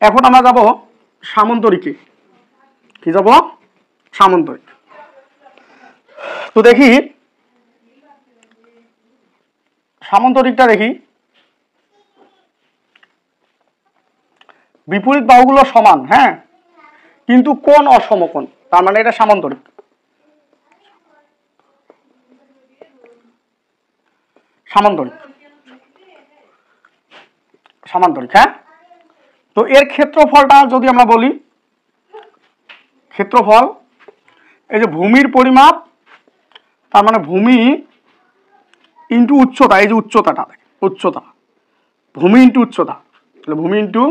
এখন আমরা যাব সামান্তরিকে। কি যাব? সামান্তরিক। তো দেখি সামান্তরিকটা দেখি। বিপরীত বাহুগুলো সমান, হ্যাঁ, কিন্তু কোণ অসমকোণ, তার মানে এটা সামান্তরিক। সামান্তরিক সামান্তরিক হ্যাঁ। তো এর ক্ষেত্রফলটা যদি আমরা বলি, ক্ষেত্রফল এই যে ভূমির পরিমাপ, তার মানে ভূমি ইন্টু উচ্চতা, এই যে উচ্চতাটা, উচ্চতা, ভূমি ইন্টু উচ্চতা, তাহলে ভূমি ইন্টু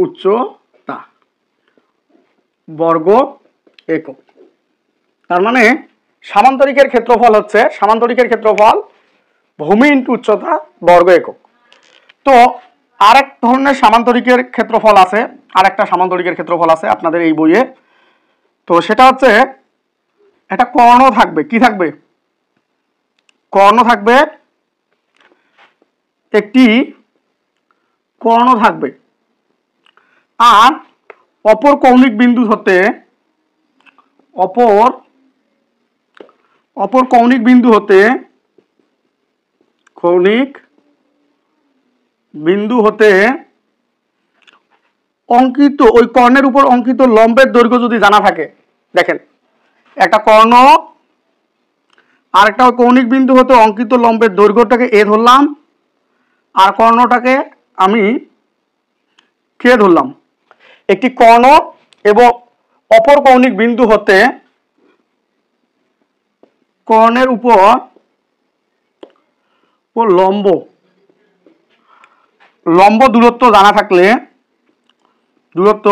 উচ্চতা বর্গ একক। তার মানে সামান্তরিকের ক্ষেত্রফল হচ্ছে, সামান্তরিকের ক্ষেত্রফল ভূমি ইন্টু উচ্চতা বর্গ একক। তো আরেক ধরনের সামান্তরিকের ক্ষেত্রফল আছে, আরেকটা সামান্তরিকের ক্ষেত্রফল আছে আপনাদের এই বইয়ে। তো সেটা হচ্ছে একটা কর্ণ থাকবে, কি থাকবে? কর্ণ থাকবে, একটি কর্ণ থাকবে, আর অপর কৌণিক বিন্দু হতে, অপর কৌণিক বিন্দু হতে, কৌণিক বিন্দু হতে অঙ্কিত, ওই কর্ণের উপর অঙ্কিত লম্বের দৈর্ঘ্য যদি জানা থাকে, দেখেন একটা কর্ণ আর একটা কৌণিক বিন্দু হতে অঙ্কিত লম্বের দৈর্ঘ্যটাকে এ ধরলাম, আর কর্ণটাকে আমি কে ধরলাম। একটি কর্ণ এবং অপর কৌণিক বিন্দু হতে কর্ণের উপর লম্ব, লম্ব দূরত্ব জানা থাকলে, দূরত্ব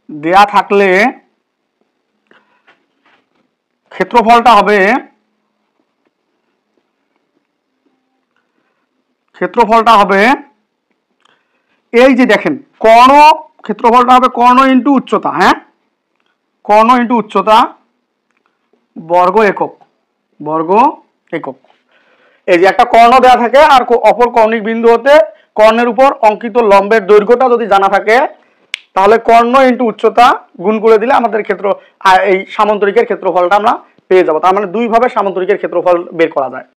দেয়া থাকলে ক্ষেত্রফলটা হবে, ক্ষেত্রফলটা হবে এই যে দেখেন কর্ণ, ক্ষেত্রফলটা হবে কর্ণ ইন্টু উচ্চতা, হ্যাঁ, কর্ণ ইন্টু উচ্চতা বর্গ একক, বর্গ একক। এই যে একটা কর্ণ দেওয়া থাকে আর অপর কৌণিক বিন্দু হতে কর্ণের উপর অঙ্কিত লম্বের দৈর্ঘ্যটা যদি জানা থাকে, তাহলে কর্ণ ইন্টু উচ্চতা গুণ করে দিলে আমাদের ক্ষেত্র, এই সামান্তরিকের ক্ষেত্রফলটা আমরা পেয়ে যাবো। তার মানে দুই ভাবে সামান্তরিকের ক্ষেত্রফল বের করা যায়।